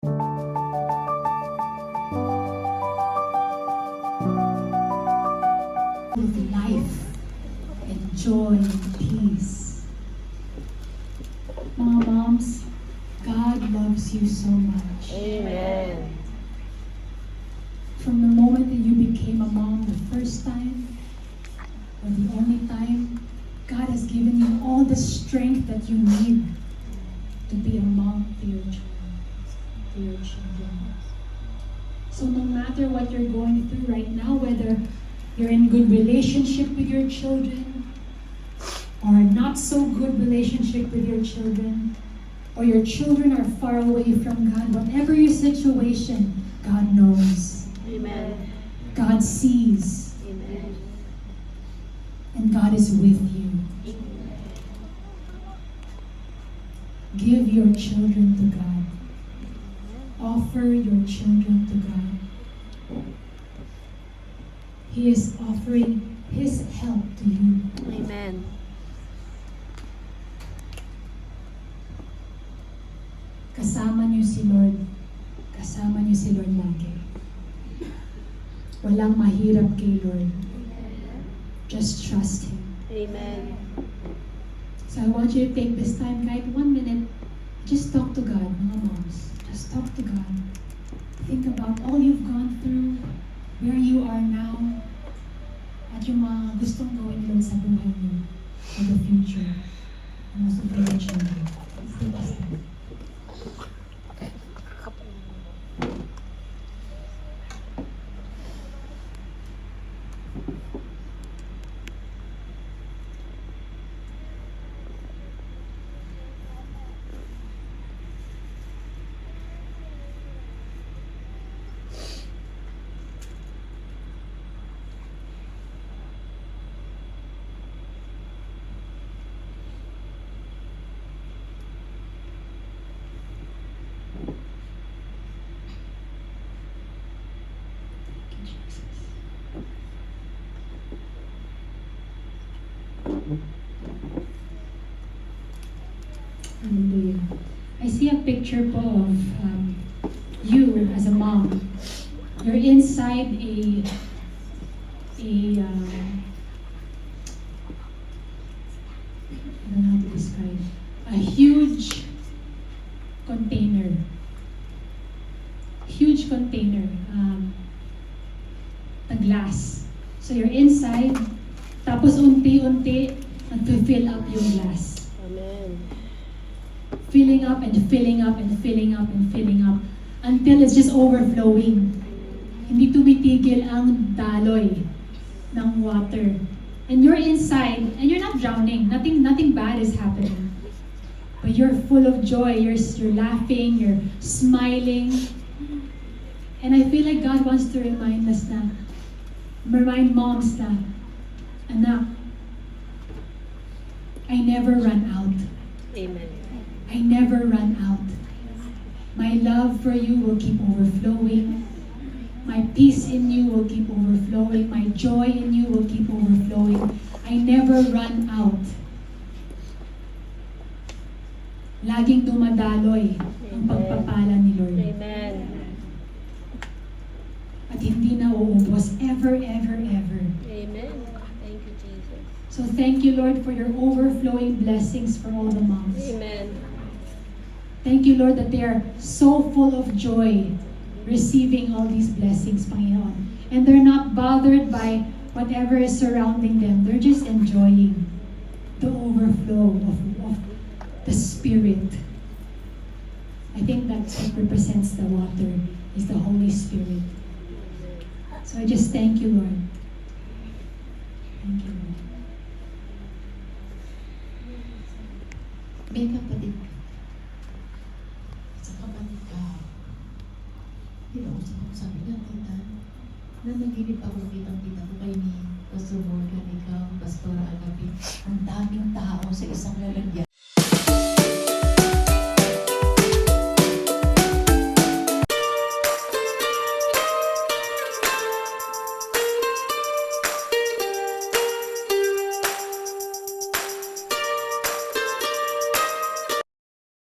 With life and joy and peace. Mga moms, God loves you so much. Amen. From the moment that you became a mom the first time, or the only time, God has given you all the strength that you need to be a mom to your children. So no matter what you're going through right now, whether you're in good relationship with your children, or not so good relationship with your children, or your children are far away from God, whatever your situation, God knows. Amen. God sees. Amen. And God is with you. Give your children to God. Offer your children to God. He is offering His help to you. Amen. Kasama niyo si Lord. Kasama niyo si Lord lagi. Walang mahirap kay Lord. Just trust Him. Amen. So I want you to take this time, kahit 1 minute, just talk to God, mga moms. Just talk to God. Think about all you've gone through, where you are now, at yung mga gustong gawin Lord sa buhay niyo for the future. And also for your children. Let's take this time. Hallelujah. I see a picture po of you as a mom. You're inside I don't know how to describe, a huge container. Huge container. Na glass. So you're inside, tapos unti-unti, nag-fill up yung glass. Amen. Filling up and filling up and filling up and filling up until it's just overflowing. Hindi tumitigil ang daloy ng water. And you're inside and you're not drowning. Nothing bad is happening. But you're full of joy. You're laughing, you're smiling. And I feel like God wants to remind moms na, anak, I never run out. Amen. I never run out. My love for you will keep overflowing. My peace in you will keep overflowing. My joy in you will keep overflowing. I never run out. Laging dumadaloy ang pagpapala ni Lord. Amen. At hindi na uubos ever, ever, ever. Amen. Thank you, Jesus. So thank you, Lord, for your overflowing blessings for all the moms. Amen. Thank you, Lord, that they are so full of joy receiving all these blessings, Panginoon. And they're not bothered by whatever is surrounding them. They're just enjoying the overflow of the Spirit. I think that's what represents the water, is the Holy Spirit. So I just thank you, Lord. Thank you, Lord. May kapatid ka. Sa kapatid ka. Sabi niya, tita, na naginip ako kitang-kita ko kayo ni Pastor Morgan, ikaw, Pastora Agapi. Ang daming tao sa isang lalagyan.